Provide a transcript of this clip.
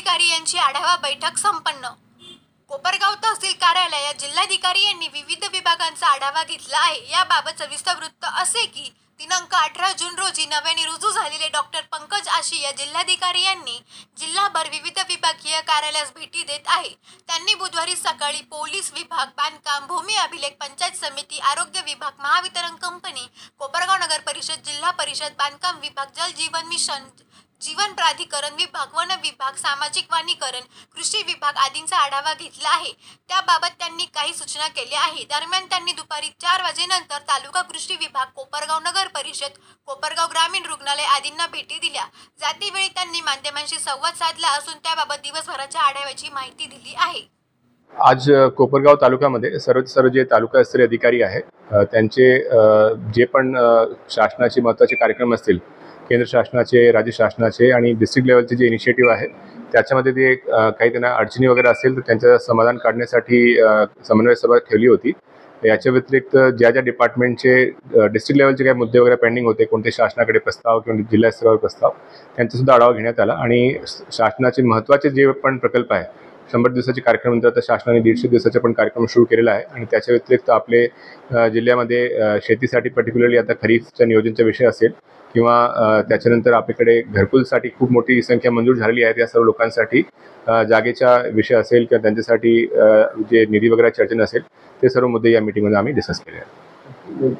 जिल्हाधिकारी यांची आढावा बैठक संपन्न। कोपरगाव तहसील कार्यालयात जिल्हाधिकारी यांनी विविध विभागांचा आढावा घेतला आहे। याबाबत सविस्तर वृत्त असे की दिनांक 18 जून रोजी नव्याने रुजू झालेले डॉक्टर पंकज आशी या जिल्हाधिकारी यांनी जिल्हाभर विविध विभागीय कार्यालयास भेटी देत आहे। त्यांनी बुधवारी सकाळी पोलीस विभाग, बांधकाम, भूमी अभिलेख, पंचायत समिती, आरोग्य विभाग, महावितरण कंपनी, कोपरगाव नगर परिषद, जिल्हा परिषद, बांधकाम विभाग, जल जीवन मिशन, जीवन प्राधिकरण विभाग, वन विभाग, सामाजिक वनीकरण, कृषी विभाग आदींचा आढावा घेतला आहे। त्याबाबत त्यांनी काही सूचना केल्या आहे। दरम्यान त्यांनी दुपारी 4 वाजेनंतर तालुका कृषी विभाग, कोपरगाव नगर परिषद, कोपरगाव ग्रामीण रुग्णालय आदींना भेटी दिल्या। जातीवेळी त्यांनी माध्यमांशी संवाद साधला असून त्याबाबत दिवसभराच्या आढाव्याची माहिती दिली आहे। आज कोपरगाव तालुक्यामध्ये सर्व जे तालुका स्तरीय अधिकारी आहेत त्यांचे जे पण शासनाचे महत्त्वाचे कार्यक्रम असतील, केंद्र शासनाचे, राज्य शासनाचे आणि डिस्ट्रिक्ट लेवलचे जे इनिशिएटिव्ह आहेत त्याच्यामध्ये ते काही त्यांना अडचणी वगैरे असेल तर त्यांचं समाधान काढण्यासाठी समन्वय सभा ठेवली होती। याच्या व्यतिरिक्त ज्या डिपार्टमेंटचे डिस्ट्रिक्ट लेवलचे काही मुद्दे वगैरे पेंडिंग होते, कोणते शासनाकडे प्रस्ताव किंवा जिल्हा स्तरावर प्रस्ताव, त्यांचासुद्धा आढावा घेण्यात आला। आणि शासनाचे महत्त्वाचे जे पण प्रकल्प आहे, 100 दिवसाचे कार्यक्रम नंतर आता शासनाने 150 दिवसाचा पण कार्यक्रम सुरू केलेला आहे। आणि त्याच्या व्यतिरिक्त आपले जिल्ह्यामध्ये शेतीसाठी पर्टिक्युलरली आता खरीपच्या नियोजनचा विषय असेल किंवा त्याच्यानंतर आपल्याकडे घरकुलसाठी खूप मोठी संख्या मंजूर झालेली आहे, त्या सर्व लोकांसाठी जागेचा विषय असेल किंवा त्यांच्यासाठी जे निधी वगैरे चर्चा असेल, ते सर्व मुद्दे या मीटिंगमध्ये आम्ही डिस्कस केले आहेत।